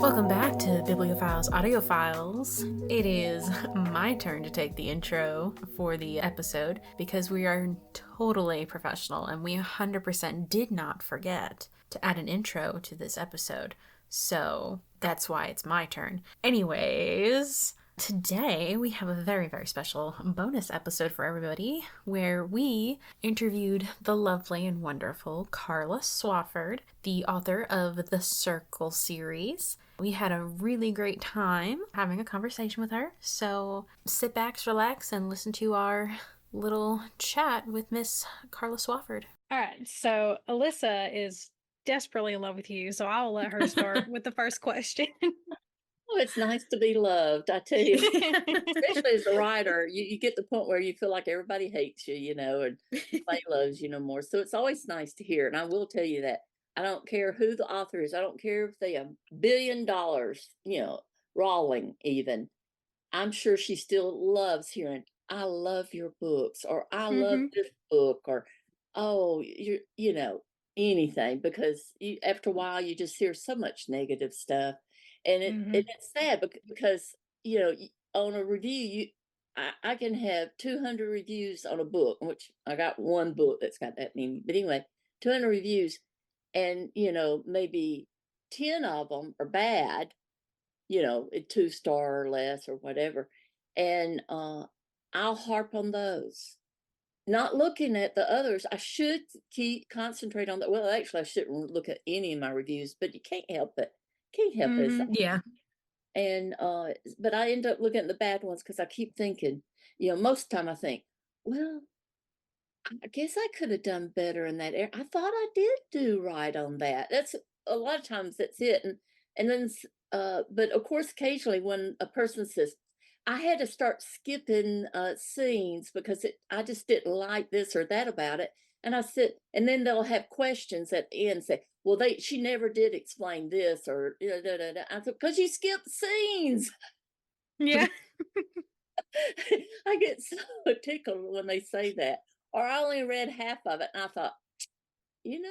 Welcome back to Bibliophiles Audiophiles. It is my turn to take the intro for the episode because we are totally professional and we 100% did not forget to add an intro to this episode. So that's why it's my turn. Anyways, today we have a very, very special bonus episode for everybody where we interviewed the lovely and wonderful Carla Swafford, the author of the Circle series. We had a really great time having a conversation with her, so sit back, relax, and listen to our little chat with Miss Carla Swafford. All right, so Alyssa is desperately in love with you, so I'll let her start with the first question. Oh, it's nice to be loved, I tell you. Especially as a writer, you get to the point where you feel like everybody hates you, and nobody loves you no more. So it's always nice to hear. And I will tell you that I don't care who the author is. I don't care if they $1 billion, Rawling even. I'm sure she still loves hearing, I love your books, or I love this book, or, oh, anything, because after a while you just hear so much negative stuff. And it's sad because, on a review, I can have 200 reviews on a book, which I got one book that's got that many. But anyway, 200 reviews, and, maybe 10 of them are bad, a 2-star or less or whatever. And I'll harp on those, not looking at the others. I should concentrate on that. Well, actually, I shouldn't look at any of my reviews, but you can't help it. It. Yeah. And but I end up looking at the bad ones because I keep thinking, most of the time I think, well, I guess I could have done better in that area. I thought I did do right on that. That's a lot of times that's it. And then but of course occasionally when a person says, I had to start skipping scenes because I just didn't like this or that about it. And I said, and then they'll have questions at the end, say, well, she never did explain this, or I said, because you skipped scenes. Yeah. I get so tickled when they say that. Or I only read half of it, and I thought, it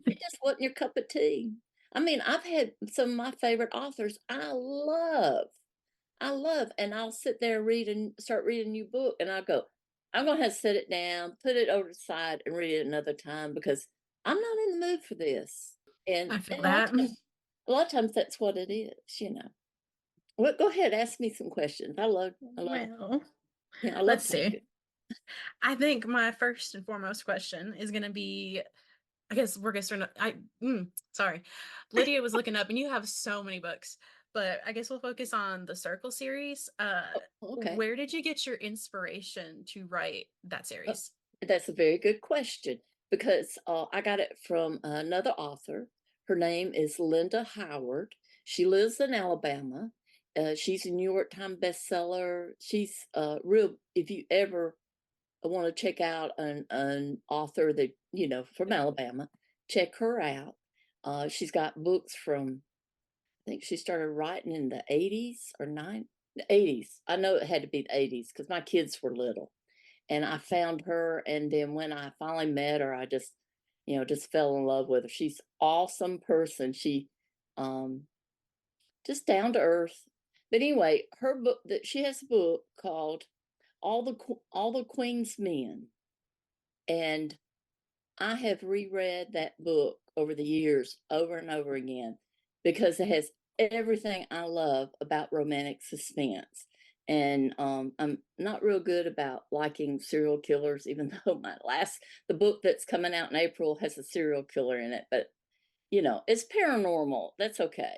just wasn't your cup of tea. I mean, I've had some of my favorite authors I love, and I'll sit there start reading a new book, and I go, I'm going to have to set it down, put it over the side, and read it another time because I'm not in the mood for this. And I feel that. A lot of times that's what it is, Well, go ahead, ask me some questions. I love. Well, Yeah, let's see. I think my first and foremost question is going to be, I guess we're going to start. Sorry. Lydia was looking up, and you have so many books, but I guess we'll focus on the Circle series. Okay. Where did you get your inspiration to write that series? That's a very good question, because I got it from another author. Her name is Linda Howard. She lives in Alabama. She's a New York Times bestseller. She's real. If you ever want to check out an author that from Alabama, check her out. She's got books from, I think she started writing in the 80s or 80s. I know it had to be the 80s because my kids were little. And I found her, and then when I finally met her, I just fell in love with her. She's an awesome person. She just down to earth. But anyway, her book, that she has a book called All the Queen's Men. And I have reread that book over the years, over and over again, because it has everything I love about romantic suspense. And I'm not real good about liking serial killers, even though the book that's coming out in April has a serial killer in it. But, it's paranormal. That's okay.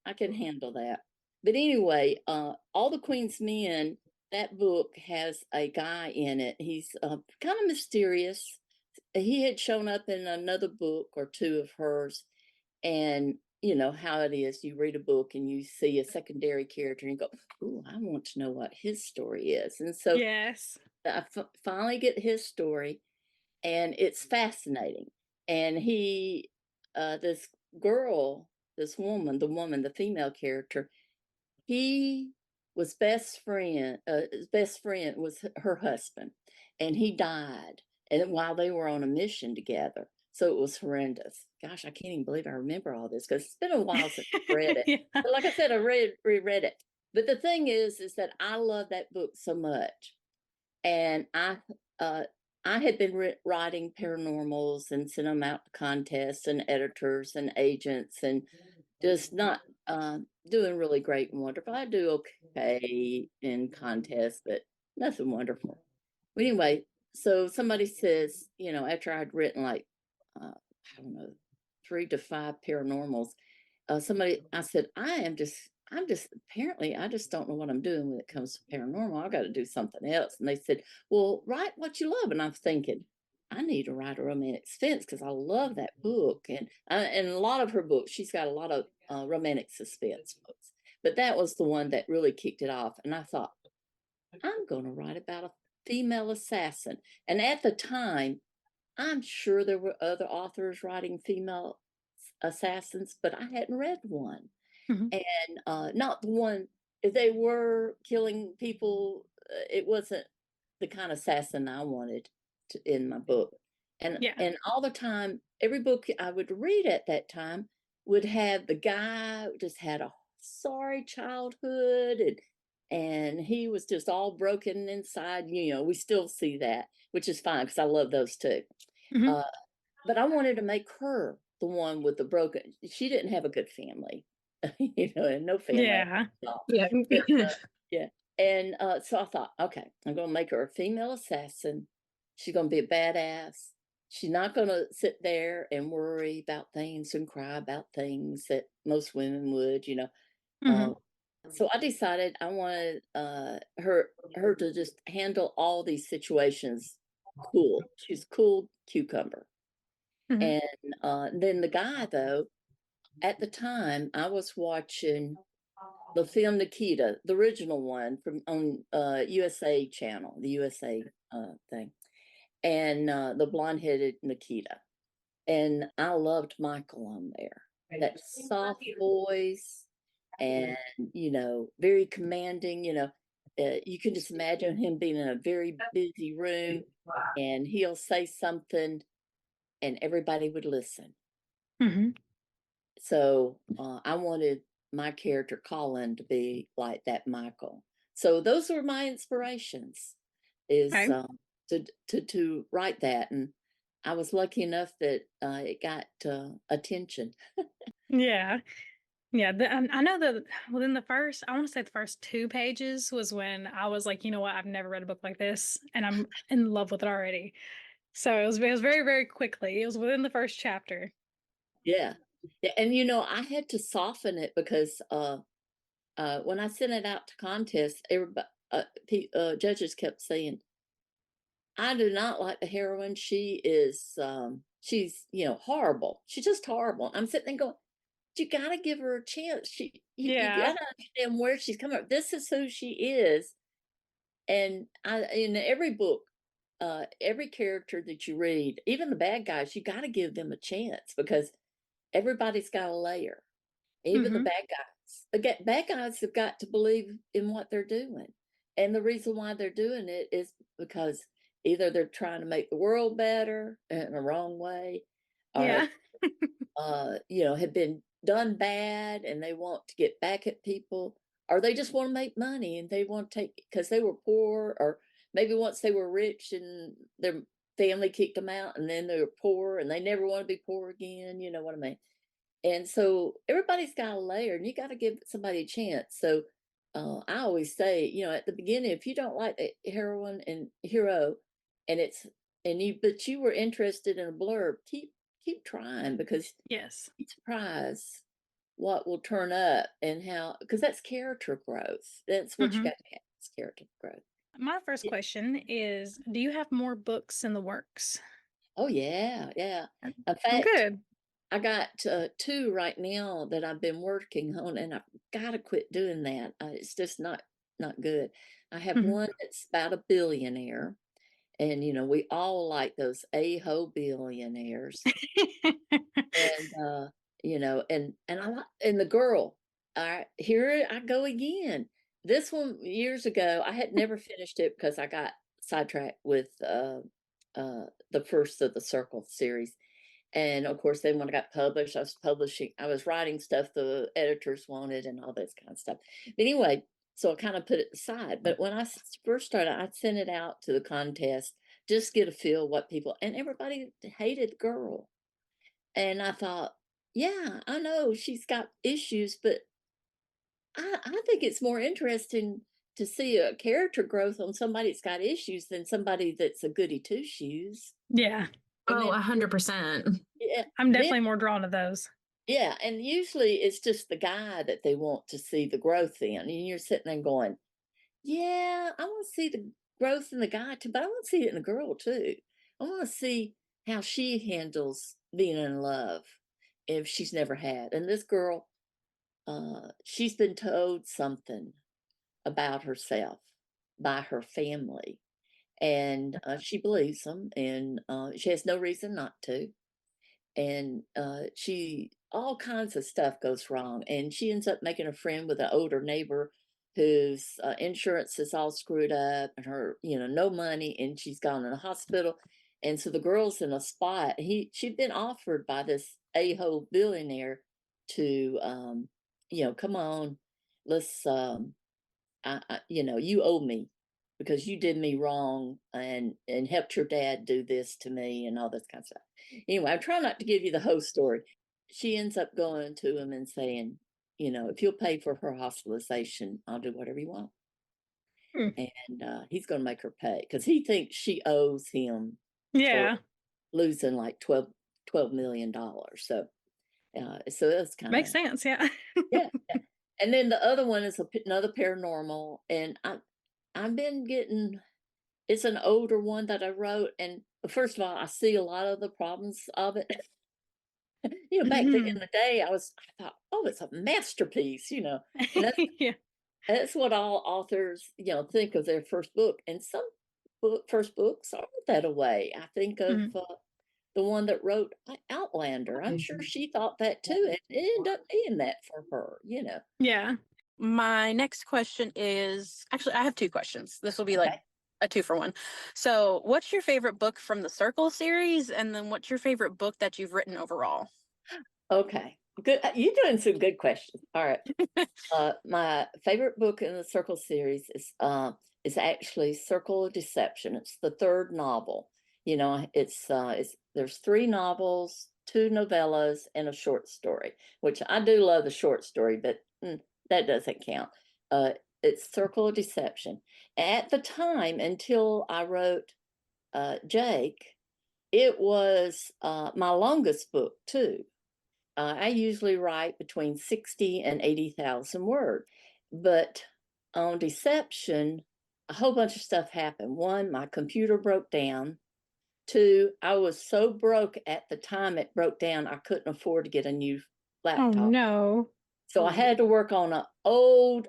I can handle that. But anyway, All the Queen's Men, that book has a guy in it. He's kind of mysterious. He had shown up in another book or two of hers. And how it is, you read a book and you see a secondary character and you go, ooh, I want to know what his story is. And so Yes, I finally get his story, and it's fascinating. And this girl, the female character, he was best friend. His best friend was her husband, and he died. And while they were on a mission together, So it was horrendous. Gosh, I can't even believe I remember all this because it's been a while since I read it. Yeah. But like I said, I reread it. But the thing is that I love that book so much, and uh, I had been writing paranormals and sent them out to contests and editors and agents, and just not doing really great and wonderful. I do okay in contests, but nothing wonderful. But anyway, so somebody says, after I'd written like, I don't know, 3 to 5 paranormals, I said, apparently, I just don't know what I'm doing when it comes to paranormal. I got to do something else. And they said, well, write what you love. And I'm thinking, I need to write a romantic suspense because I love that book. And a lot of her books, she's got a lot of romantic suspense books. But that was the one that really kicked it off. And I thought, I'm going to write about a female assassin. And at the time, I'm sure there were other authors writing female assassins, but I hadn't read one. Mhm. And not the one, if they were killing people, it wasn't the kind of assassin I wanted in my book. Yeah. And all the time, every book I would read at that time would have the guy just had a sorry childhood, and he was just all broken inside. We still see that, which is fine because I love those too. Mhm. Uh, but I wanted to make her the one with the broken. She didn't have a good family, and no family at Yeah. all. Yeah. But yeah, and so I thought, okay, I'm going to make her a female assassin. She's going to be a badass. She's not going to sit there and worry about things and cry about things that most women would. Mhm. So I decided I wanted her to just handle all these situations cool. She's a cool cucumber. Mhm. And then the guy, though, at the time, I was watching the film Nikita, the original one from on USA channel, the USA thing, and the blonde-headed Nikita. And I loved Michael on there. That soft voice and, very commanding, you can just imagine him being in a very busy room and he'll say something and everybody would listen. Mhm. So I wanted my character Colin to be like that Michael. So those were my inspirations, is Okay. to write that, and I was lucky enough that it got attention. Yeah. Yeah. I know that within I want to say the first 2 pages was when I was like, you know what? I've never read a book like this, and I'm in love with it already. So it was very, very quickly. It was within the first chapter. Yeah, yeah, and I had to soften it because when I sent it out to contests, everybody, judges kept saying, I do not like the heroine. She's horrible. She's just horrible. I'm sitting there going, you gotta give her a chance. You Yeah. gotta understand where she's coming from. This is who she is. And in every book, every character that you read, even the bad guys, you gotta give them a chance because everybody's got a layer. Even the Mhm. bad guys. Bad guys have got to believe in what they're doing. And the reason why they're doing it is because either they're trying to make the world better in a wrong way, or Yeah. have been done bad and they want to get back at people, or they just want to make money and they want to take because they were poor, or maybe once they were rich and their family kicked them out and then they were poor and they never want to be poor again. You know what I mean? And so everybody's got a layer and you got to give somebody a chance. So I always say, at the beginning, if you don't like the heroine and hero and but you were interested in a blurb, keep trying because Yes. you're surprised what will turn up and how, because that's character growth. That's what you Mhm. got to have, is character growth. My first Yeah. question is, do you have more books in the works? Oh, yeah. Yeah. In Well, fact, good. I got 2 right now that I've been working on, and I've got to quit doing that. It's just not good. I have Mhm. one that's about a billionaire, and we all like those a-ho billionaires, and and I like, and the girl. Here I go again. This one years ago, I had never finished it because I got sidetracked with the first of the Circle series, And of course, then when I got published, I was writing stuff the editors wanted and all this kind of stuff. But anyway, so I kind of put it aside. But when I first started, I sent it out to the contest, just get a feel what people, and everybody hated the girl. And I thought, yeah, I know she's got issues, but I think it's more interesting to see a character growth on somebody that's got issues than somebody that's a goody two shoes. Yeah. Oh, And then, 100%. yeah, I'm definitely more drawn to those. yeah, and usually it's just the guy that they want to see the growth in, and you're sitting there going, "Yeah, I want to see the growth in the guy too, but I want to see it in the girl too. I want to see how she handles being in love if she's never had." And this girl, she's been told something about herself by her family, and she believes them, and she has no reason not to. And she all kinds of stuff goes wrong, and she ends up making a friend with an older neighbor whose insurance is all screwed up, and her, no money, and she's gone in the hospital. And so the girl's in a spot. She'd been offered by this a-hole billionaire to come on, let's you owe me because you did me wrong and helped your dad do this to me and all this kind of stuff. Anyway, I'm trying not to give you the whole story. She ends up going to him and saying, if you'll pay for her hospitalization, I'll do whatever you want. Hmm. And he's going to make her pay because he thinks she owes him Yeah. for losing like $12 million. So that's kind of Makes sense. Yeah. yeah. And then the other one is another paranormal, and I've been getting. It's an older one that I wrote, and first of all, I see a lot of the problems of it. Back then in the day, I thought, oh, it's a masterpiece, and Yeah. that's what all authors, think of their first book. And some first books aren't that way. I think of the one that wrote Outlander. I'm sure she thought that too, and it ended up being that for her, Yeah. My next question is actually, I have two questions. This will be like Okay. a 2-for-1. So, what's your favorite book from the Circle series? And then, what's your favorite book that you've written overall? Okay. Good. You're doing some good questions. All right. My favorite book in the Circle series is actually Circle of Deception. It's the third novel. It's there's 3 novels, 2 novellas, and a short story, which I do love the short story, but that doesn't count. It's Circle of Deception. At the time, until I wrote Jake, it was my longest book too. I usually write between 60 and 80,000 words, but on Deception, a whole bunch of stuff happened. 1, my computer broke down. 2, I was so broke at the time it broke down, I couldn't afford to get a new laptop. Oh no. So I had to work on an old,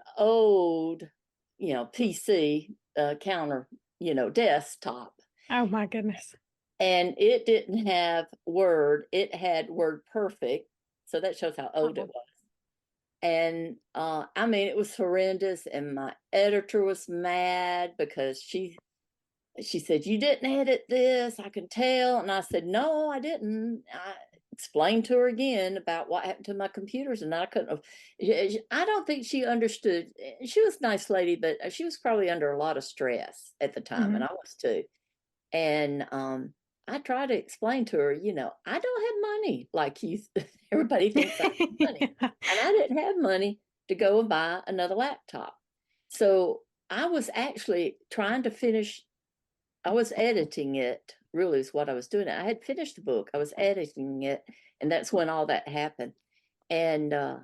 PC counter, desktop. Oh my goodness. And it didn't have Word. It had Word Perfect. So that shows how old it was. And it was horrendous. And my editor was mad because she said, "You didn't edit this, I can tell." And I said, "No, I didn't." I explained to her again about what happened to my computers, and I couldn't have. I don't think she understood. She was a nice lady, but she was probably under a lot of stress at the time, and I was too. And I try to explain to her, I don't have money like you. Everybody thinks I have money. And I didn't have money to go and buy another laptop. So I was actually trying to finish, I was editing it, really is what I was doing. I had finished the book, I was editing it, and that's when all that happened. And I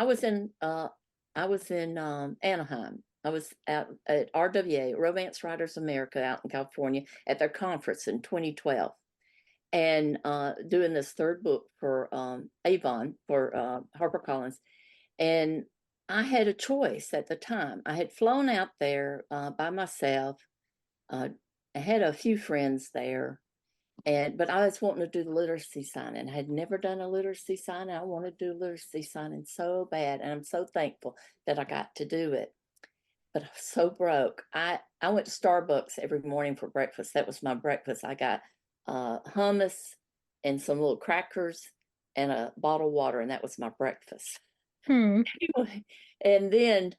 was in Anaheim. I was out at RWA, Romance Writers America, out in California, at their conference in 2012, and doing this third book for Avon, for HarperCollins. And I had a choice at the time. I had flown out there by myself. I had a few friends there, but I was wanting to do the literacy signing. I had never done a literacy signing. I wanted to do literacy signing so bad, and I'm so thankful that I got to do it. but I was so broke. I went to Starbucks every morning for breakfast. That was my breakfast. I got hummus and some little crackers and a bottle of water, and that was my breakfast. Anyway, and then,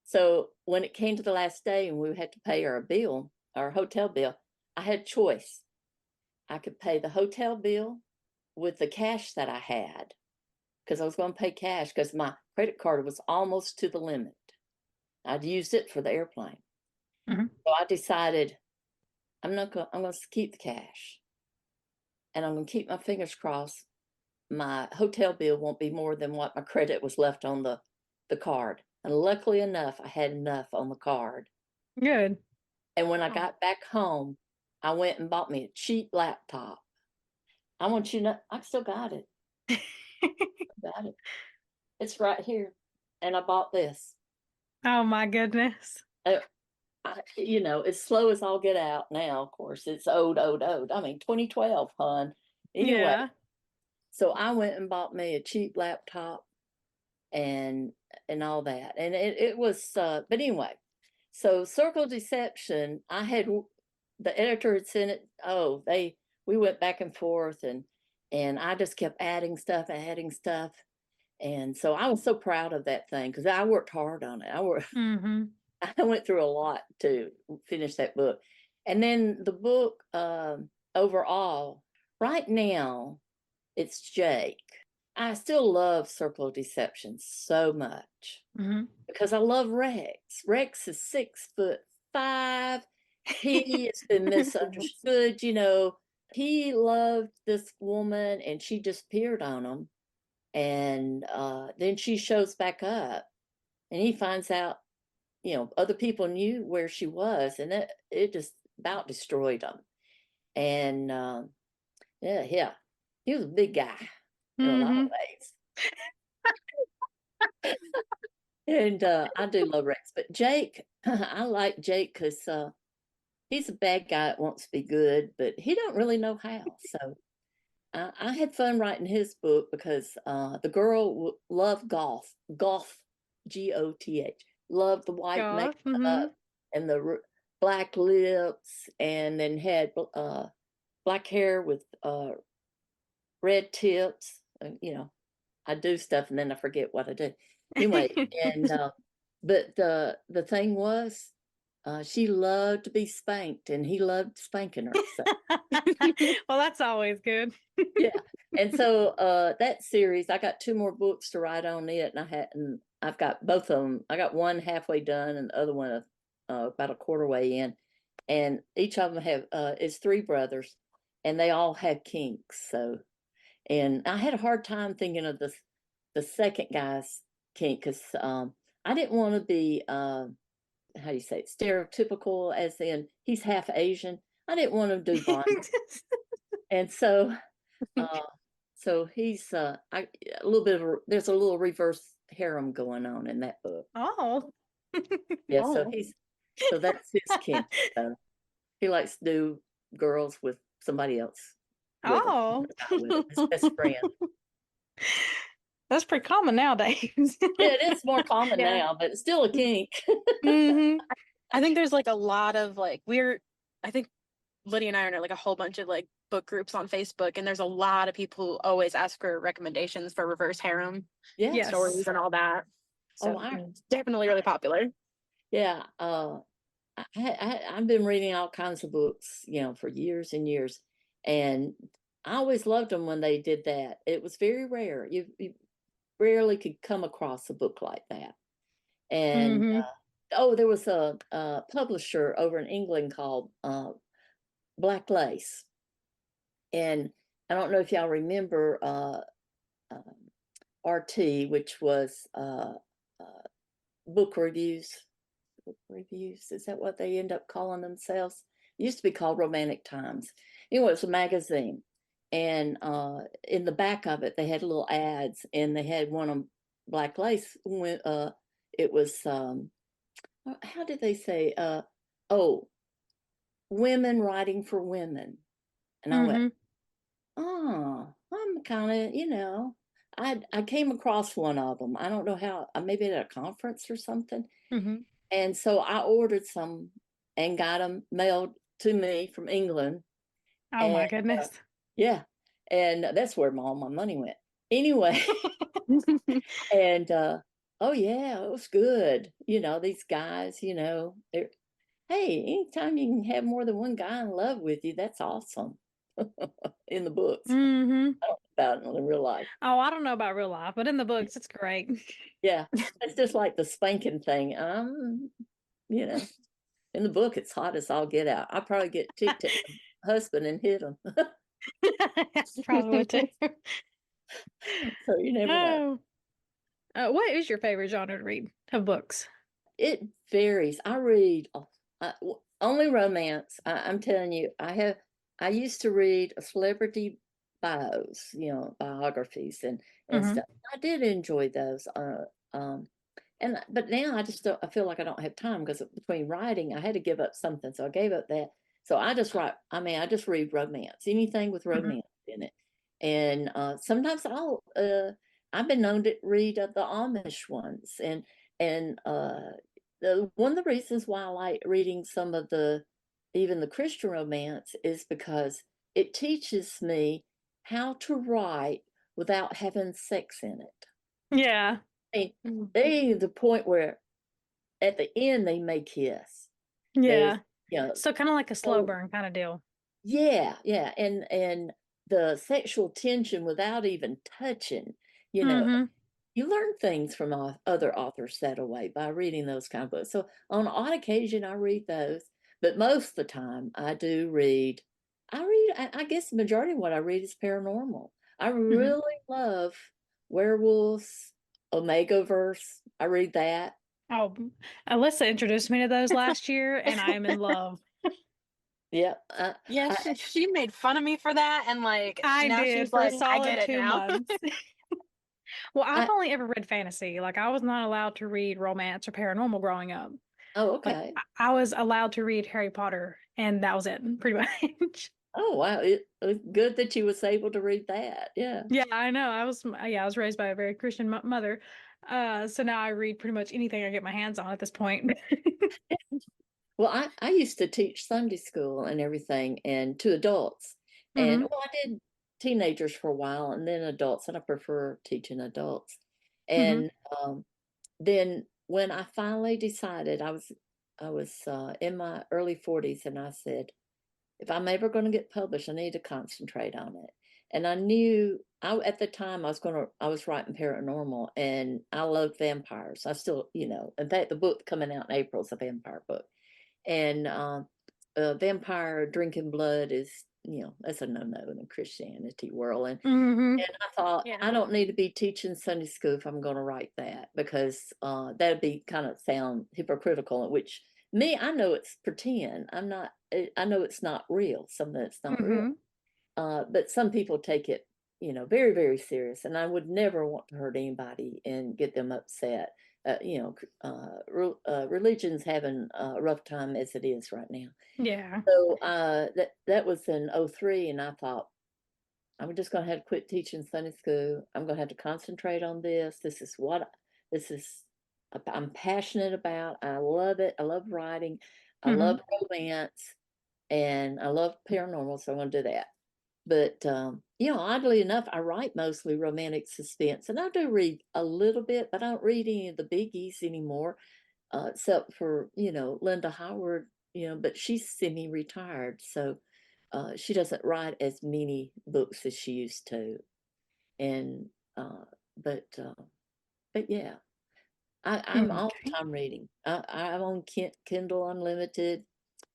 so when it came to the last day and we had to pay our bill, our hotel bill, I had a choice. I could pay the hotel bill with the cash that I had, because I was going to pay cash because my credit card was almost to the limit. I'd used it for the airplane. Mhm. So I decided I'm going to keep the cash, and I'm going to keep my fingers crossed. My hotel bill won't be more than what my credit was left on the card. And luckily enough, I had enough on the card. Good. And when I got back home, I went and bought me a cheap laptop. I want you to know, I still got it. Got it. It's right here. And I bought this. Oh my goodness. You know, it's slow as all get out now, of course. It's old. I mean, 2012, hon. Anyway, Yeah. so I went and bought me a cheap laptop and all that. And it was, but anyway, so Circle Deception, I had, the editor had sent it, we went back and forth, and I just kept adding stuff. And so I was so proud of that thing because I worked hard on it. Mm-hmm. I went through a lot to finish that book. And then the book, overall, right now, it's Jake. I still love Circle of Deception so much Mm-hmm. because I love Rex. Rex is 6'5". He has been misunderstood. You know, he loved this woman and she disappeared on him. And then she shows back up and he finds out, you know, other people knew where she was, and it just about destroyed him. And yeah, he was a big guy in a lot of ways. And I do love Rex, but Jake, I like Jake because he's a bad guy that wants to be good, but he don't really know how. So I had fun writing his book because the girl loved golf, Goth, Goth, loved the white Goth. makeup Mm-hmm. and the black lips, and then had black hair with red tips. You know, I do stuff and then I forget what I do. Anyway, and but the thing was, she loved to be spanked, and he loved spanking her. So. Well, that's always good. Yeah. And so that series, I got 2 more books to write on it, and I've got both of them. I got one halfway done and the other one about a quarter way in. And each of them have is 3 brothers, and they all have kinks. So, and I had a hard time thinking of the second guy's kink because I didn't want to be how do you say it, stereotypical, as in he's half Asian. I didn't want to do blonde. And so so he's a little bit of there's a little reverse harem going on in that book. Oh. Yeah, so that's his kink. He likes to do girls with somebody else with him, Oh. his best friend. That's pretty common nowadays. Yeah, it is more common Yeah. now, but it's still a kink. Mm-hmm. I think there's like a lot of like I think Lydia and I are in like a whole bunch of like book groups on Facebook, and there's a lot of people who always ask for recommendations for reverse harem Yes. stories and all that. So it's definitely really popular. Yeah. I've been reading all kinds of books, you know, for years and years, and I always loved them when they did that. It was very rare. You rarely could come across a book like that. And there was a publisher over in England called Black Lace, and I don't know if y'all remember RT, which was book reviews. Book reviews, is that what they end up calling themselves? It used to be called Romantic Times. Anyway, it was a magazine, and in the back of it they had little ads, and they had one on Black Lace. When it was how did they say women writing for women, and I went, oh, I'm kind of, you know, I came across one of them. I don't know how, maybe at a conference or something. And so I ordered some and got them mailed to me from England. Oh my And goodness. yeah, and that's where all my money went. Anyway, and oh yeah, it was good. These guys, hey, anytime you can have more than one guy in love with you, that's awesome. In the books. Mm-hmm. I don't know about it in real life. Oh, I don't know about real life, but in the books, it's great. Yeah, it's just like the spanking thing. In the book, it's hot as all get out. I probably get ticked at my husband and hit him. Probably would too. So you never know. What is your favorite genre to read of books? It varies. I read only romance. I'm telling you, I used to read celebrity bios, biographies and Mhm. stuff. I did enjoy those. But now I just don't. I feel like I don't have time because between writing, I had to give up something, so I gave up that. So I just write. I mean, I just read romance, anything with romance in it, and sometimes I've been known to read the Amish ones, and one of the reasons why I like reading some of even the Christian romance is because it teaches me how to write without having sex in it. Yeah. I mean, they the point where at the end they may kiss. Yeah. Yeah. So kind of like a slow burn kind of deal. Yeah, and the sexual tension without even touching, Mhm. you learn things from other authors that way by reading those kind of books. So on odd occasion, I read those, but most of the time I do read. I guess the majority of what I read is paranormal. I really love werewolves, Omegaverse. I read that. Oh, Alyssa introduced me to those last year, and I am in love. Yeah, Yeah, she made fun of me for that, and I now did she's for a like, I solid get it 2 now. months. Well, I've I only ever read fantasy. Like I was not allowed to read romance or paranormal growing up. oh Like okay. I was allowed to read Harry Potter, and that was it, pretty much. Oh wow, it's good that you was able to read that. Yeah. Yeah, I know. I was raised by a very Christian mother. So now I read pretty much anything I get my hands on at this point. Well, I used to teach Sunday school and everything, and to adults, and Mhm. I did teenagers for a while, and then adults, and I prefer teaching adults. Mhm. And then when I finally decided, I was in my early 40s, and I said, if I'm ever going to get published, I need to concentrate on it. And I knew at the time I was writing paranormal, and I loved vampires. I still, in fact, the book coming out in April is a vampire book, and vampire drinking blood is, that's a no-no in the Christianity world. Mhm. And I thought, Yeah. I don't need to be teaching Sunday school if I'm going to write that, because that'd be kind of sound hypocritical, which I know it's pretend. I know it's not real, something that's not real. Mhm. But some people take it, very, very serious. And I would never want to hurt anybody and get them upset. Religion's having a rough time as it is right now. Yeah. So that was in 03, and I thought, I'm just going to have to quit teaching Sunday school. I'm going to have to concentrate on this. This is I'm passionate about. I love it. I love writing. I love romance, and I love paranormal. So I'm going to do that. But oddly enough, I write mostly romantic suspense, and I do read a little bit, but I don't read any of the biggies anymore, except for Linda Howard. But she's semi-retired, so she doesn't write as many books as she used to. And uh, but yeah, I'm all the Okay. time reading. I'm on Kindle Unlimited,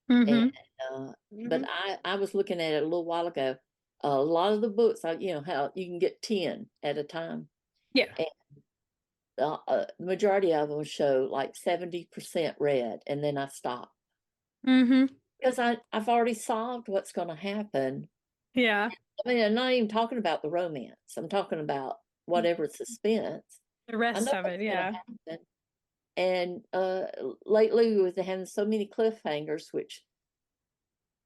and Mhm. but I was looking at it a little while ago. A lot of the books, how you can get 10 at a time, Yeah. and majority of them show like 70% read, and then I stop Mhm. because I've already solved what's going to happen. Yeah. I mean, I'm not even talking about the romance. I'm talking about whatever suspense. The I rest know of it, what's going to yeah. happen. And lately, we was having so many cliffhangers, which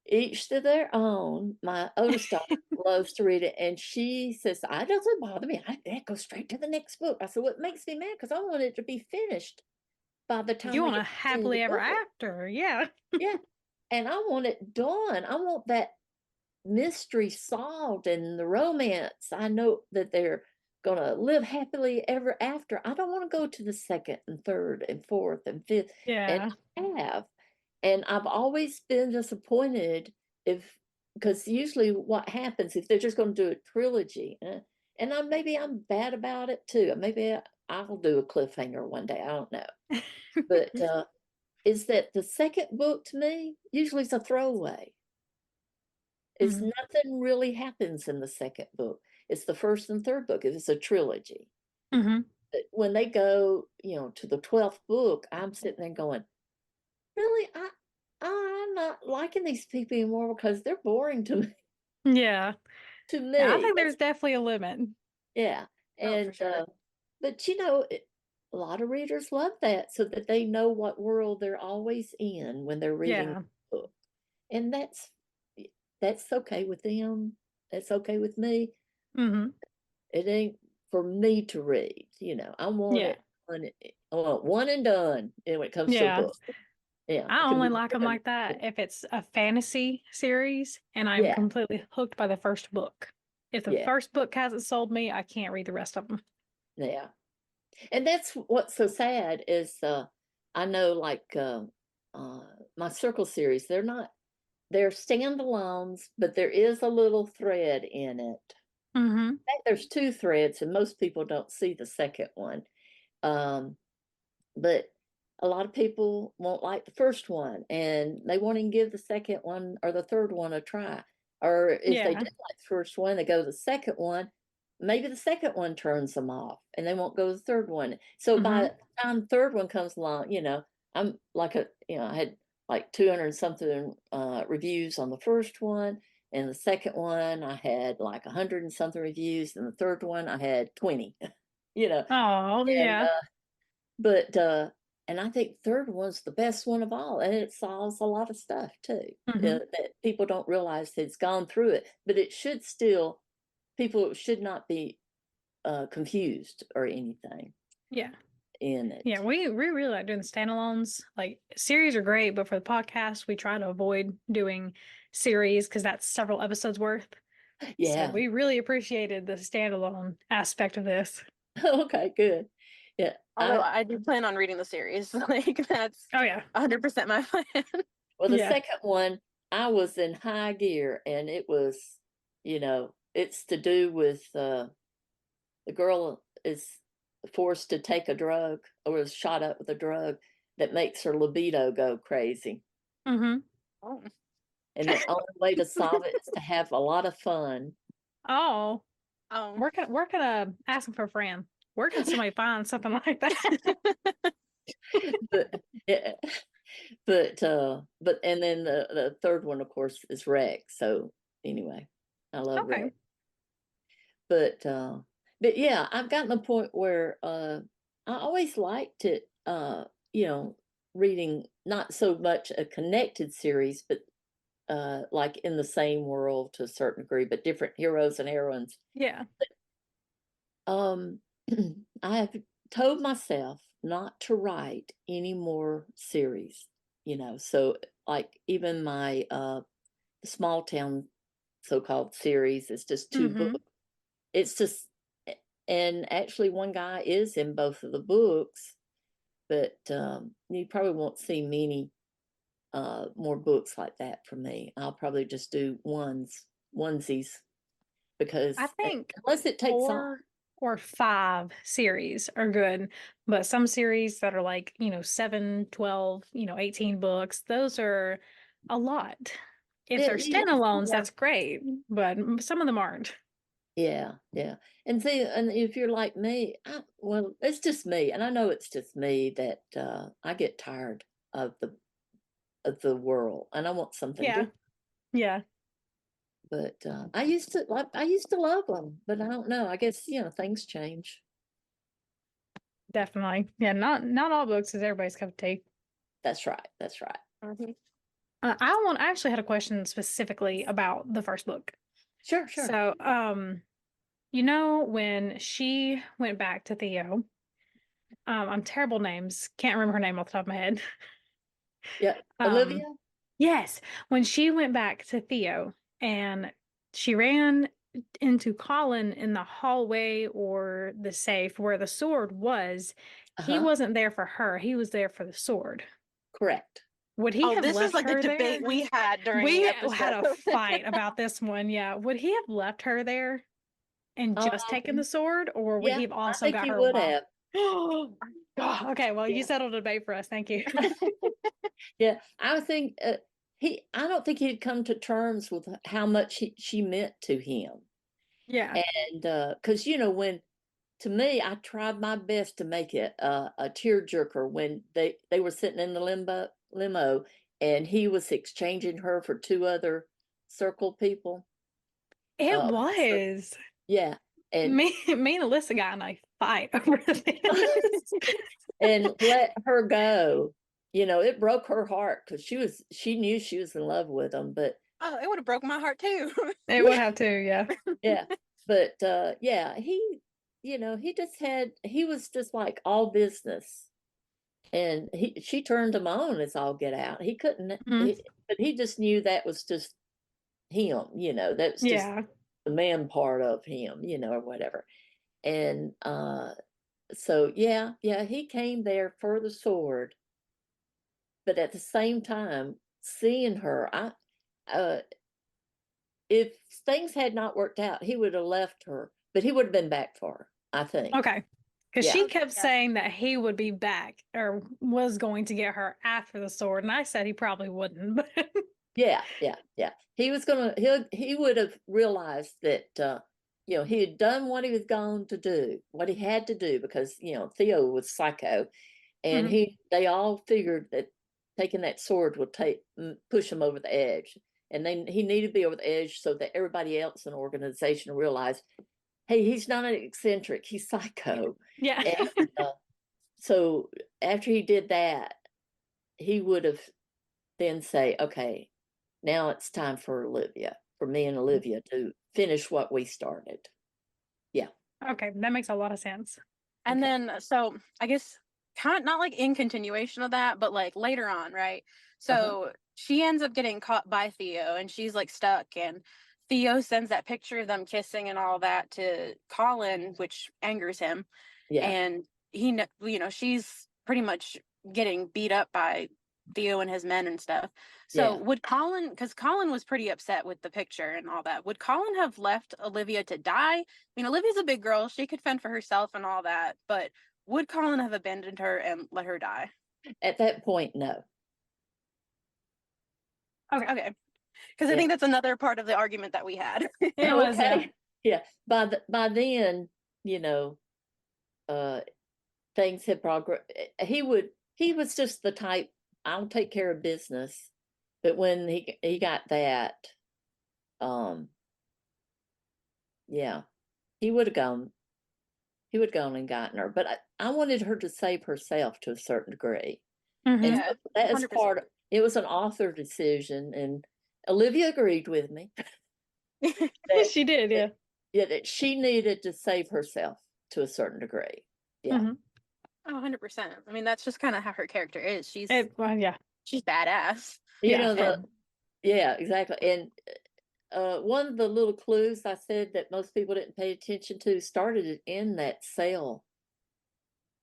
each to their own. My oldest daughter loves to read it, and she says, "I doesn't bother me. I go straight to the next book." I said, "What makes me mad? Because I want it to be finished by the time You I want a get to the end of happily the ever book. after. Yeah. Yeah. And I want it done. I want that mystery solved and the romance. I know that they're going to live happily ever after. I don't want to go to the second and third and fourth and fifth. Yeah. And I have. And I've always been disappointed because usually what happens if they're just going to do a trilogy, and maybe I'm bad about it too. Maybe I'll do a cliffhanger one day. I don't know. But is that the second book to me usually is a throwaway. Is Mhm. nothing really happens in the second book. It's the first and third book. It's a trilogy. Mhm. But when they go, to the 12th book, I'm sitting there going, really, I'm not liking these people anymore because they're boring to me. Yeah. To Yeah, I me, think there's definitely a limit. yeah. Oh, for And sure. but a lot of readers love that so that they know what world they're always in when they're reading Yeah. the book, and that's okay with them. That's okay with me. Mm-hmm. It ain't for me to read. I want Yeah. it. I want one and done. When it comes to a Yeah. book, yeah, I it can only be like them done. like that if it's a fantasy series and I'm Yeah, completely hooked by the first book. If the yeah, first book hasn't sold me, I can't read the rest of them. yeah. And that's what's so sad is I know like my circle series, they're standalones, but there is a little thread in it. Mm-hmm. In fact, there's two threads, and most people don't see the second one. Um, but a lot of people won't like the first one, and they won't even give the second one or the third one a try. Or if they Yeah. did like the first one, they go to the second one. Maybe the second one turns them off, and they won't go to the third one. So by Mm-hmm. the time the third one comes along, I'm like I had like 200 something reviews on the first one, and the second one I had like 100 and something reviews, and the third one I had 20. You know, Oh, and yeah. but and I think third one's the best one of all, and it solves a lot of stuff too Mm-hmm. that people don't realize that it's gone through it. But it should still people should not be confused or anything Yeah. in it. Yeah, we really like doing the standalones. Like series are great, but for the podcast, we try to avoid doing series because that's several episodes worth. So Yeah. we really appreciated the standalone aspect of this. Okay. Good. Yeah. Although I do plan on reading the series. Like that's Oh yeah. 100% my plan. Well, the Yeah. second one, I was in high gear, and it was, it's to do with the girl is forced to take a drug or is shot up with a drug that makes her libido go crazy. Mm-hmm. Oh. And the only way to solve it is to have a lot of fun. Oh, Oh. we're gonna ask him for a friend. Where can somebody find something like that? But yeah, but and then the third one, of course, is Rex. So anyway, I love Okay. Rex. But yeah, I've gotten to the point where I always liked it, reading not so much a connected series, but like in the same world to a certain degree, but different heroes and heroines. Yeah. Um, I have told myself not to write any more series, so like even my small town so-called series is just two Mm-hmm. books. It's just, and actually one guy is in both of the books, but you probably won't see many more books like that from me. I'll probably just do onesies because I think unless it takes on. 4 or 5 series are good, but some series that are like, 7, 12, 18 books, those are a lot. If they're Yeah, standalones, yeah, that's great, but some of them aren't. yeah, yeah. And see, and if you're like me, well, it's just me, and I know it's just me that I get tired of the world, and I want something Yeah. different. Yeah, But I used to love them, but I don't know. I guess things change. definitely. Yeah, not all books is everybody's cup of tea. That's right. That's right. Mhm. I actually had a question specifically about the first book. Sure, sure. So, when she went back to Theo, I'm terrible names. Can't remember her name off the top of my head. Yeah. Olivia? Yes. When she went back to Theo and she ran into Colin in the hallway or the safe where the sword was, he wasn't there for her. He was there for the sword. Correct. Would he have this left is like her a debate there? we had during We the episode. had a fight about this one. Yeah. Would he have left her there and just taken the sword, or would Yeah, he have I also think got he her would while? have. Oh, okay. Well, you Yeah. settled a debate for us. Thank you. Yeah, I think I don't think he'd come to terms with how much she meant to him. Yeah. And because when, to me, I tried my best to make it a tearjerker when they were sitting in the limo and he was exchanging her for two other circle people. It was. Yeah. And Me and Alyssa got in a fight over this. and let her go. It broke her heart because she knew she was in love with him, but Oh, it would have broke my heart too. It would have to, yeah. yeah. But yeah, he was just like all business. And she turned him on as all get out. He couldn't, but he just knew that was just him, that's just the man part of him, or whatever. And so yeah, he came there for the sword, but at the same time, seeing her, if things had not worked out, he would have left her, but he would have been back for her, I think. Okay. Because Yeah. she kept saying that he would be back or was going to get her after the sword. And I said he probably wouldn't. But Yeah. He was he would have realized that, he had done what he was going to do, what he had to do, because, Theo was psycho. And they all figured that taking that sword would push him over the edge. And he needed to be over the edge so that everybody else in the organization realized, hey, he's not an eccentric, he's psycho. yeah. And so after he did that, he would have then say, okay, now it's time for me and Olivia to finish what we started. Yeah. Okay, that makes a lot of sense. And then, so I guess kind of not like in continuation of that, but like later on, right? So she ends up getting caught by Theo and she's like stuck, and Theo sends that picture of them kissing and all that to Colin, which angers him. Yeah. And he, she's pretty much getting beat up by Theo and his men and stuff. So would Colin, because Colin was pretty upset with the picture and all that, would Colin have left Olivia to die? I mean, Olivia's a big girl. She could fend for herself and all that, but would Colin have abandoned her and let her die? At that point, no. Okay. Because I think that's another part of the argument that we had. It was, yeah. By then, things had progressed. He was just the type, I'll take care of business. But when he got that, yeah, he would have gone and gotten her. But I wanted her to save herself to a certain degree. And so that is 100%. It was an author decision, and Olivia agreed with me. She did, yeah. Yeah, that she needed to save herself to a certain degree. Yeah. Oh, 100%. I mean, that's just kind of how her character is. She's badass. Yeah, exactly. And one of the little clues I said that most people didn't pay attention to started in that cell.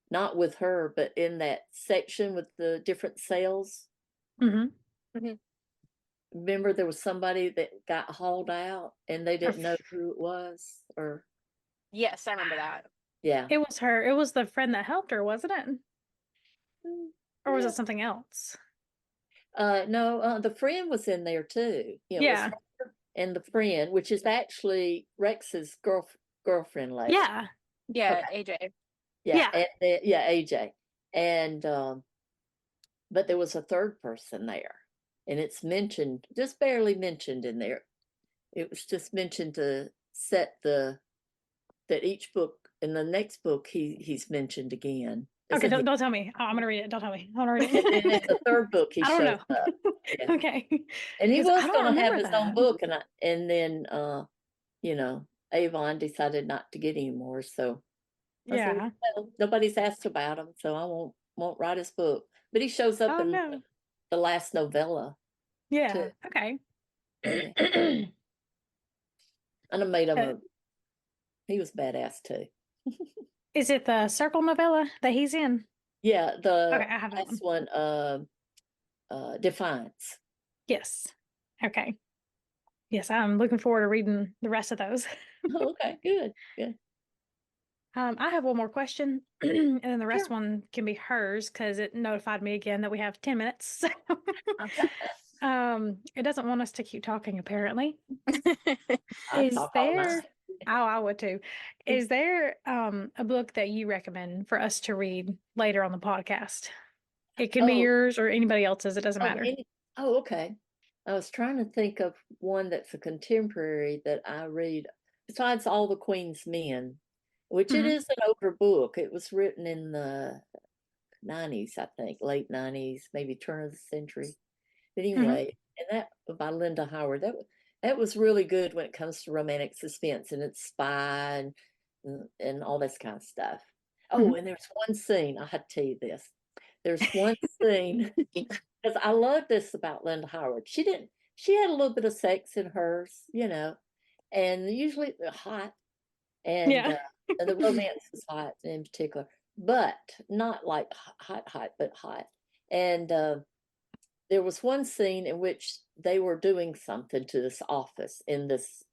Not with her, but in that section with the different cells. Remember, there was somebody that got hauled out and they didn't know who it was, or yes, I remember that. Yeah, it was her. It was the friend that helped her, wasn't it? Or was it something else? No, the friend was in there too. It was her and the friend, which is actually Rex's girlfriend lady. Yeah, AJ. AJ. And but there was a third person there, and it's mentioned, just barely mentioned in there. It was just mentioned to set that each book, in the next book he's mentioned again. Okay, don't tell me. I'm gonna read it. Don't tell me. I'm gonna read it. And in the third book he shows up. Yeah. Okay. And he was going to have his own book, and then Avon decided not to get any more. So I said, Yeah. well, nobody's asked about him, so I won't write his book. But he shows up Oh in no. the last novella Yeah. too. Okay. Yeah. And I made him Uh, he was badass too. is it the Circle novella that he's in? Yeah, the Okay, I have that last one. one, Defiance. Yes. Okay. Yes, I'm looking forward to reading the rest of those. Okay, good, good. I have one more question, and then the rest Sure. one can be hers because it notified me again that we have 10 minutes. It doesn't want us to keep talking, apparently. I Is talk all there, night. oh, I would too. Is there a book that you recommend for us to read later on the podcast? It can be Oh, yours or anybody else's, it doesn't oh, matter. okay. I was trying to think of one that's a contemporary that I read, besides All the Queen's Men, which it Mhm. is an older book. It was written in the 90s, I think, late 90s, maybe turn of the century. But anyway, and that by Linda Howard, that was really good when it comes to romantic suspense and it's spy and all this kind of stuff. Oh, and there's one scene, I had to tell you this. There's one scene because I love this about Linda Howard. She had a little bit of sex in hers, and usually hot, and Yeah. the romance was hot in particular, but not like hot, but hot. And there was one scene in which they were doing something to this office in this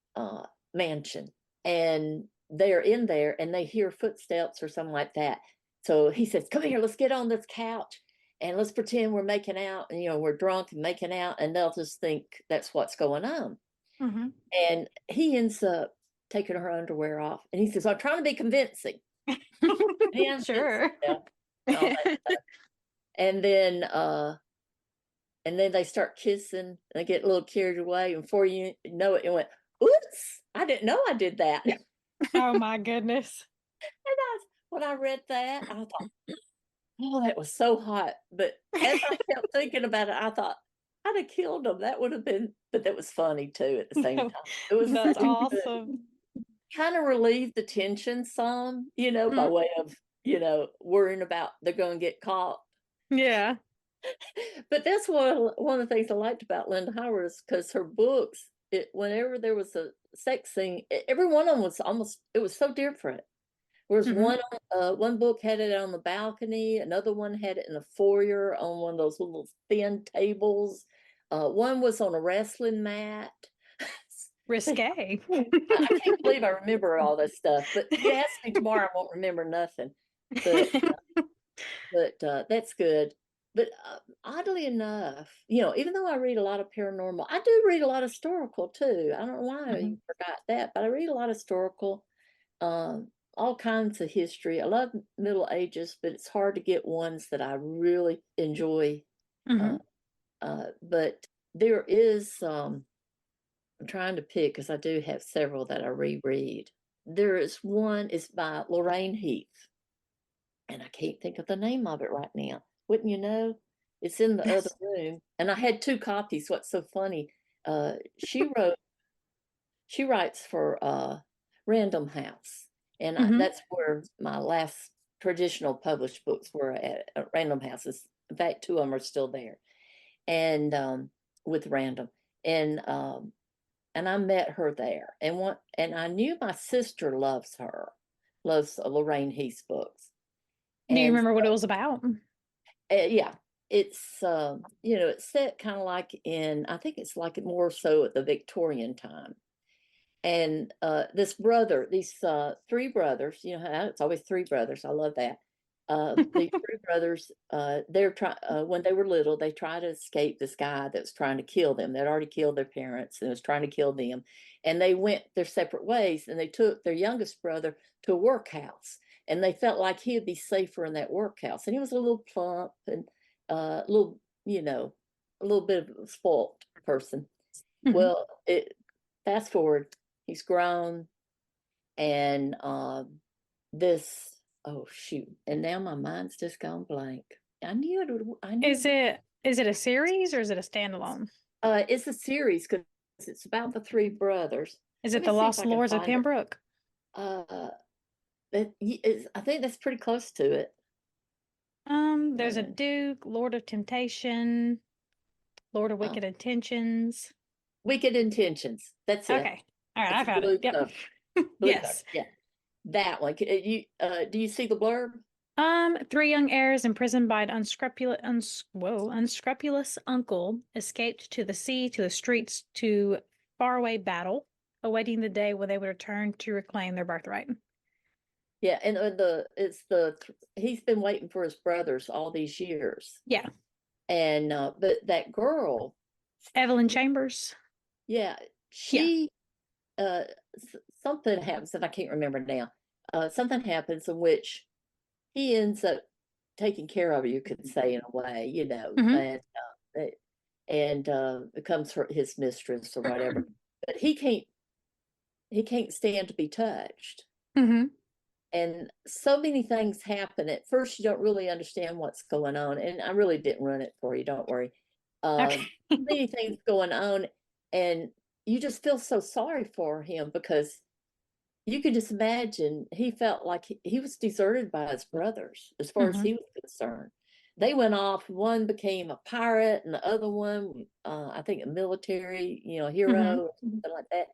mansion, and they're in there and they hear footsteps or something like that. So he says, "Come here, let's get on this couch and let's pretend we're making out, and we're drunk and making out, and they'll just think that's what's going on." Mhm. And he ends up taking her underwear off, and he says, "I'm trying to be convincing." Sure. And all that stuff. And then they start kissing, and they get a little carried away, and before you know it, it went, "Oops, I didn't know I did that." And Oh my goodness. when I read that, I thought, "Oh, that was so hot." But as I kept thinking about it, I thought, I'd have killed him. That would have been, but that was funny too at the same time. It was That's really awesome. kind of relieved the tension some, by Mhm. way of, worrying about they're going to get caught. Yeah. But that's one of the things I liked about Linda Howard is because her books, whenever there was a sex scene, every one of them it was so different. Whereas Mhm. one book had it on the balcony, another one had it in the foyer on one of those little thin tables. One was on a wrestling mat. Risque. I can't believe I remember all this stuff, but you ask me tomorrow, I won't remember nothing. But that's good. But oddly enough, even though I read a lot of paranormal, I do read a lot of historical too. I don't know why I forgot that, but I read a lot of historical, all kinds of history. I love Middle Ages, but it's hard to get ones that I really enjoy. But there is, I'm trying to pick because I do have several that I reread. There is one, it's by Lorraine Heath, and I can't think of the name of it right now. Wouldn't you know? It's in the other room, and I had two copies. What's so funny? She writes for Random House, and that's where my last traditional published books were at Random Houses. In fact, two of them are still there, and with Random, and I met her there, and I knew my sister loves Lorraine Heath's books, Do you and remember what it was about? yeah, it's it's set kind of like I think it's like more so at the Victorian time. And these three brothers, how it's always three brothers. I love that. These three brothers, when they were little, they tried to escape this guy that was trying to kill them. They'd already killed their parents and was trying to kill them. And they went their separate ways, and they took their youngest brother to a workhouse, and they felt like he'd be safer in that workhouse. And he was a little plump and a little, a little bit of a spoiled person. Well, fast forward, he's grown, and this, oh shoot, and now my mind's just gone blank. I knew it would. I knew Is it a series or is it a standalone? it's a series because it's about the three brothers. Is Let it me The see if Lost I can Lords of find it. Pembroke? I think that's pretty close to it. There's a Duke, Lord of Temptation, Lord of Wicked Intentions. Wicked Intentions. That's it. Okay. All right, It's I found it. Yep. Blue Yes. cover. Yeah. That one. Do you see the blurb? 3 young heirs imprisoned by an unscrupulous uncle escaped to the sea, to the streets, to faraway battle, awaiting the day when they would return to reclaim their birthright. Yeah, and he's been waiting for his brothers all these years. Yeah. And but that girl, Evelyn Chambers. yeah, she something happens that I can't remember now. Something happens in which he ends up taking care of her, you could say, in a way, and becomes his mistress or whatever. But he can't stand to be touched. And so many things happen. At first, you don't really understand what's going on. And I really didn't run it for you. Don't worry. Many things going on. And you just feel so sorry for him because you can just imagine he felt like he was deserted by his brothers as far as he was concerned. They went off. One became a pirate and the other one, I think, a military, hero or something like that.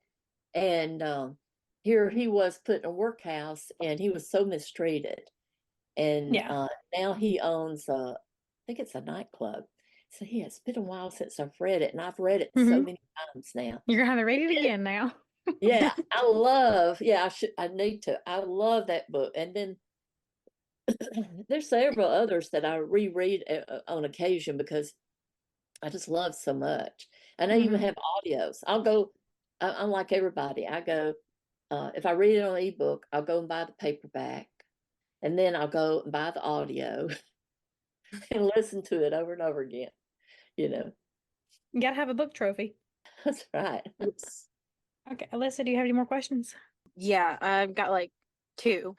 And here he was put in a workhouse and he was so mistreated. And now he owns, I think it's a nightclub. So yeah, it's been a while since I've read it, and I've read it so many times now. You're gonna have to read it again now. Yeah, I need to. I love that book. And then there's several others that I reread on occasion because I just love so much. And I even have audios. I'm like everybody. I go, if I read it on ebook, I'll go and buy the paperback. And then I'll go and buy the audio and listen to it over and over again. You gotta have a book trophy. That's right. Okay, Alyssa, do you have any more questions? Yeah, I've got like 2.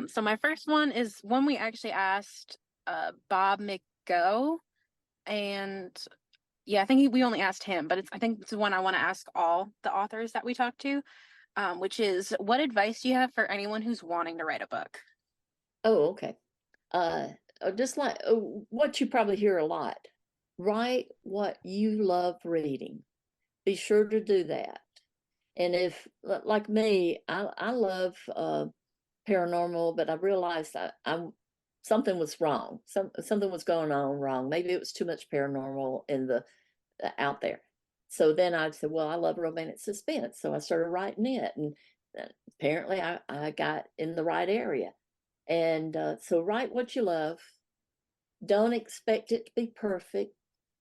So my first one is one we actually asked Bob McGo, and I think we only asked him, but I think it's the one I want to ask all the authors that we talked to, which is, what advice do you have for anyone who's wanting to write a book? Oh, okay. Just like what you probably hear a lot. Write what you love reading. Be sure to do that. And if, like me, I love paranormal, but I realized something was wrong. Something was going on wrong. Maybe it was too much paranormal out there. So then I said, well, I love romantic suspense. So I started writing it. And apparently I got in the right area. And so write what you love. Don't expect it to be perfect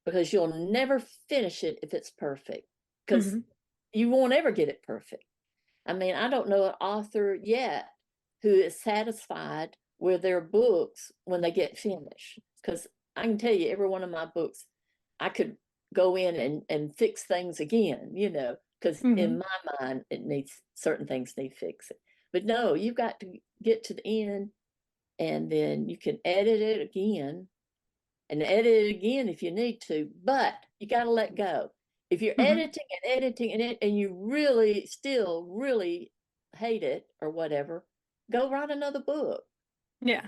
because you'll never finish it if it's perfect, because you won't ever get it perfect. I mean, I don't know an author yet who is satisfied with their books when they get finished, because I can tell you every one of my books, I could go in and fix things again, because in my mind, certain things need fixing. But no, you've got to get to the end, and then you can edit it again and edit it again if you need to, but you got to let go. If you're editing and you really still really hate it or whatever, go write another book. Yeah.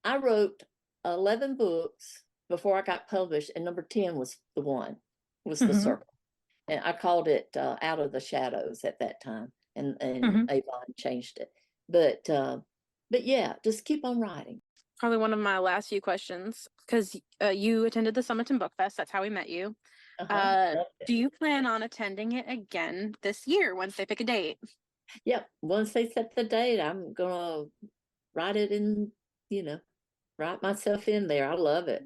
I wrote 11 books before I got published, and number 10 was the circle. And I called it Out of the Shadows at that time, and Avon changed it. But yeah, just keep on writing. Probably one of my last few questions, because you attended the Summerton Book Fest. That's how we met you. Do you plan on attending it again this year once they pick a date? Yep. Once they set the date, I'm gonna write it in, write myself in there. I love it.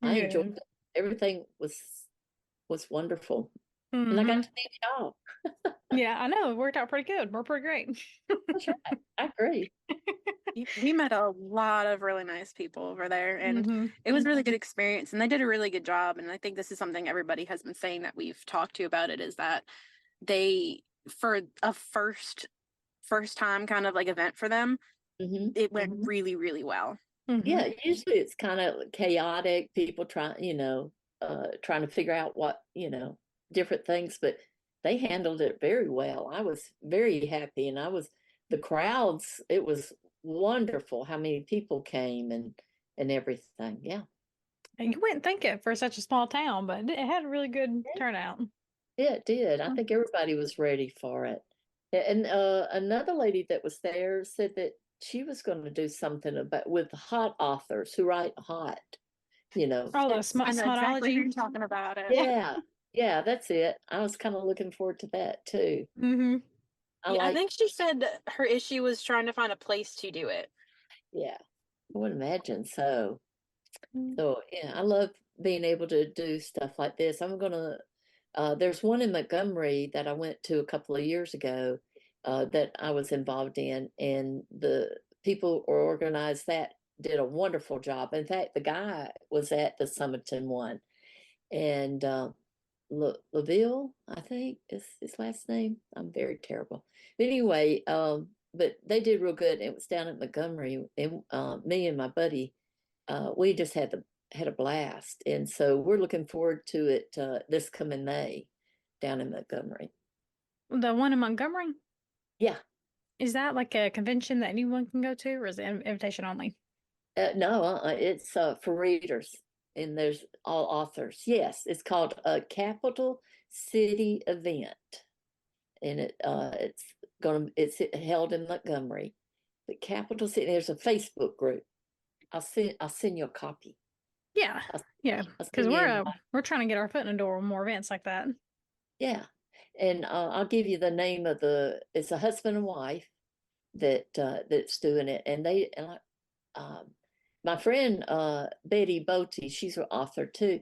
I enjoyed it. Everything was wonderful. And I got to meet y'all. Yeah, I know. It worked out pretty good. We're pretty great. That's right. I agree. We met a lot of really nice people over there, and it was a really good experience, and they did a really good job. And I think this is something everybody has been saying that we've talked to about it, is that they, for a first time kind of like event for them, it went really, really well. Yeah, usually it's kind of chaotic, people trying to figure out what, different things, but they handled it very well. I was very happy, and the crowds, it was wonderful how many people came and everything. Yeah. And you wouldn't think it for such a small town, but it had a really good turnout. Yeah, it did. I think everybody was ready for it. And another lady that was there said that she was going to do something about with hot authors who write hot, Oh, the I know exactly who you're smutology. talking about it. Yeah, yeah, that's it. I was kind of looking forward to that too. Mm-hmm. I think she said that her issue was trying to find a place to do it. Yeah, I would imagine so. Mm. So yeah, I love being able to do stuff like this. There's one in Montgomery that I went to a couple of years ago that I was involved in, and the people who organized that did a wonderful job. In fact, the guy was at the Summerton one, and LaVille, I think is his last name. I'm very terrible. But anyway, but they did real good. It was down at Montgomery, and me and my buddy, we just had a blast, and so we're looking forward to it this coming May down in Montgomery. The one in Montgomery? Yeah. Is that like a convention that anyone can go to, or is it invitation only? No, it's for readers, and there's all authors. Yes, it's called a Capital City Event, and it's held in Montgomery. The Capital City. There's a Facebook group. I'll send you a copy. Yeah, yeah, because we're trying to get our foot in the door with more events like that. Yeah, and I'll give you the name of it's a husband and wife that's doing it, and my friend Betty Bolte, she's an author too.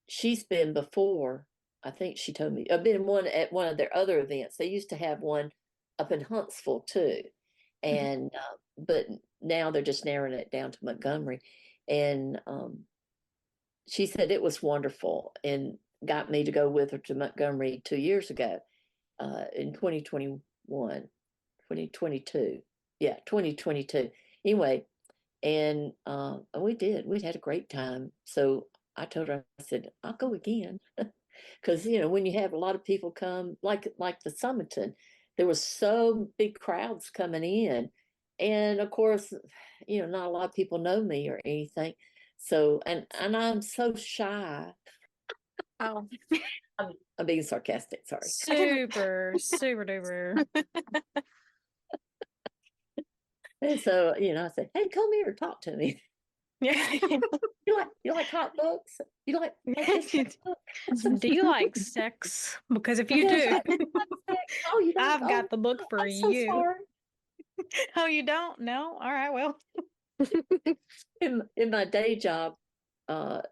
She's been before. I think she told me I've been at one of their other events. They used to have one up in Huntsville too, and but now they're just narrowing it down to Montgomery, and she said it was wonderful and got me to go with her to Montgomery 2 years ago in 2021, 2022. Yeah, 2022. Anyway, and we had a great time. So I told her, I said, I'll go again. Because, when you have a lot of people come, like the Summerton, there was so big crowds coming in. And of course, not a lot of people know me or anything. So, and I'm so shy. Oh, I'm being sarcastic, sorry. Super, super duper. And so, I said, hey, come here, talk to me. Yeah. You like hot books? You like Do you like sex? Because if you do, oh, you don't? I've got the book for I'm so you. sorry. Oh, you don't? No? All right, well. In my day job,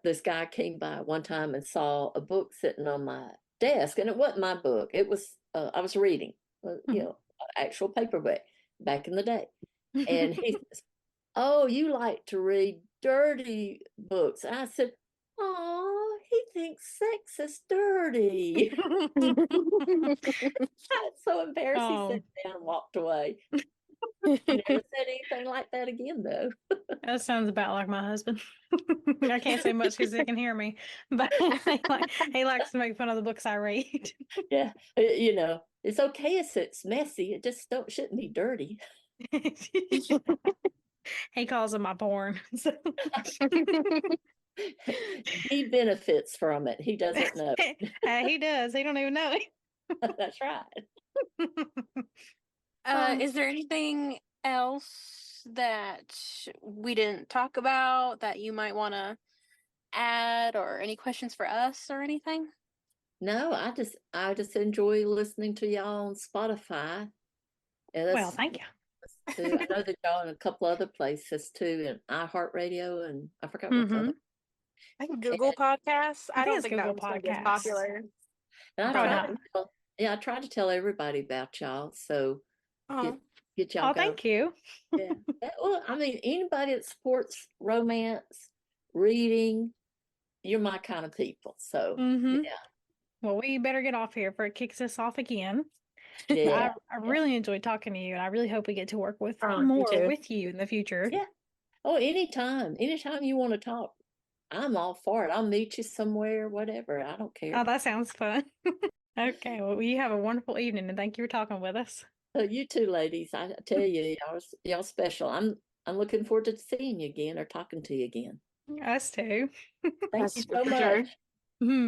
this guy came by one time and saw a book sitting on my desk, and it wasn't my book. It was I was reading, actual paperback back in the day, and he says, "Oh, you like to read dirty books?" And I said, "Oh, he thinks sex is dirty." That's so embarrassed. He sat down and walked away. Never said anything like that again, though. That sounds about like my husband. I can't say much because he can hear me, but he likes to make fun of the books I read. Yeah, it's okay if it's messy. It just shouldn't be dirty. He calls it my porn. So. He benefits from it. He doesn't know. He does. He don't even know it. That's right. Is there anything else that we didn't talk about that you might want to add, or any questions for us or anything? No, I just enjoy listening to y'all on Spotify. Well, thank you. I know that y'all in a couple other places too, and iHeartRadio, and I forgot what the other. I think Google Podcasts. I don't think Google that one's Podcasts. popular. And I try to tell everybody about y'all. So get y'all. Oh, thank you. Yeah. Well, I mean, anybody that supports romance, reading, you're my kind of people. So yeah. Well, we better get off here before it kicks us off again. Yeah. I really enjoyed talking to you, and I really hope we get to work with more with you in the future. Yeah. Oh, anytime you want to talk, I'm all for it. I'll meet you somewhere, whatever. I don't care. Oh, that sounds fun. Okay. Well, you have a wonderful evening, and thank you for talking with us. You too, ladies. I tell you, y'all special. I'm looking forward to seeing you again or talking to you again. Us too. Thank you so much. Sure.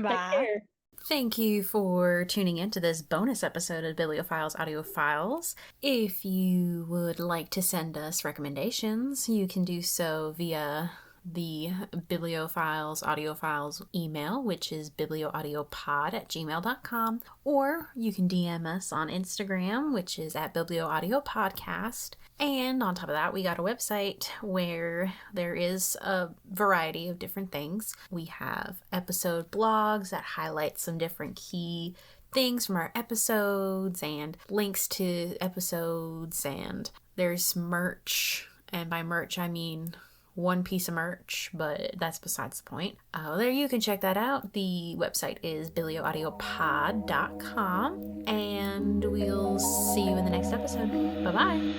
Bye. Take care. Thank you for tuning in to this bonus episode of Bibliophiles Audiophiles. If you would like to send us recommendations, you can do so via the Bibliophiles Audiophiles email, which is biblioaudiopod@gmail.com, or you can DM us on Instagram, which is at biblioaudiopodcast. And on top of that, we got a website where there is a variety of different things. We have episode blogs that highlight some different key things from our episodes and links to episodes, and there's merch, and by merch I mean one piece of merch, but that's besides the point. There you can check that out. The website is biblioaudiopod.com, and we'll see you in the next episode. Bye-bye.